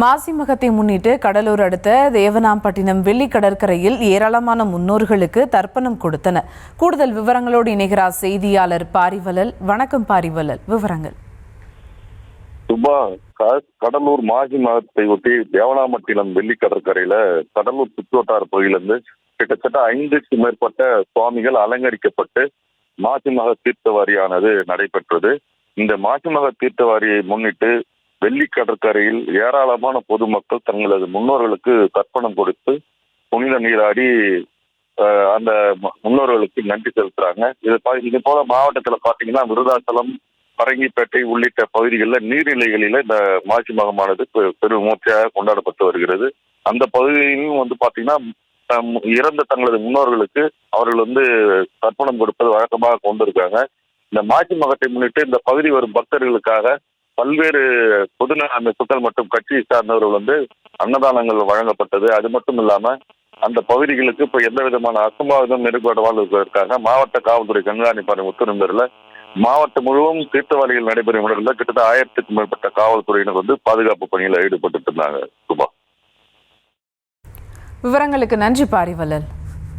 மாசி மகத்தை முன்னிட்டு கடலூர் அடுத்த தேவனாம்பட்டினம் வெள்ளி கடற்கரையில் ஏராளமான முன்னோர்களுக்கு தர்ப்பணம் கொடுத்தனர். கூடுதல் விவரங்களோடு இணைகிறார் செய்தியாளர் பாரிவலல். வணக்கம் பாரிவலல், விவரங்கள். கடலூர் மாசி மகத்தை ஒட்டி தேவனாம்பட்டினம் வெள்ளி கடற்கரையில கடலூர் சுற்றுவட்டார பகுதியிலிருந்து கிட்டத்தட்ட 5க்கும் மேற்பட்ட சுவாமிகள் அலங்கரிக்கப்பட்டு மாசி மக தீர்த்தவாரியானது நடைபெற்றது. இந்த மாசி மக தீர்த்தவாரியை முன்னிட்டு வெள்ளி கடற்கரையில் ஏராளமான பொதுமக்கள் தங்களது முன்னோர்களுக்கு தர்ப்பணம் கொடுத்து புனித நீராடி அந்த முன்னோர்களுக்கு நன்றி செலுத்துறாங்க. இது போல மாவட்டத்துல பாத்தீங்கன்னா விருதாச்சலம், பரங்கிப்பேட்டை உள்ளிட்ட பகுதிகளில் நீர்நிலைகளில இந்த மாசி மகமானது பெருமூர்த்தியாக கொண்டாடப்பட்டு வருகிறது. அந்த பகுதியிலும் பாத்தீங்கன்னா இறந்த தங்களது முன்னோர்களுக்கு அவர்கள் தர்ப்பணம் கொடுப்பது வழக்கமாக கொண்டிருக்காங்க. இந்த மாசி மகத்தை முன்னிட்டு இந்த பகுதி வரும் பக்தர்களுக்காக பல்வேறு பொதுநல அமைப்புகள் மற்றும் கட்சியை சார்ந்தவர்கள் அன்னதானங்கள் வழங்கப்பட்டது. அது மட்டும் இல்லாம அந்த பகுதிகளுக்கு இப்ப எந்த விதமான அசம்பாவிதம் நெருக்கடாமல் இருப்பதற்காக மாவட்ட காவல்துறை கண்காணிப்பாளர் உத்தரவில மாவட்டம் முழுவதும் தீர்த்தவாரிகள் நடைபெறும் இடங்களில் கிட்டத்தட்ட 1000க்கும் மேற்பட்ட காவல்துறையினர் பாதுகாப்பு பணியில் ஈடுபட்டு இருந்தாங்க. விவரங்களுக்கு நன்றி பாரிவலல்.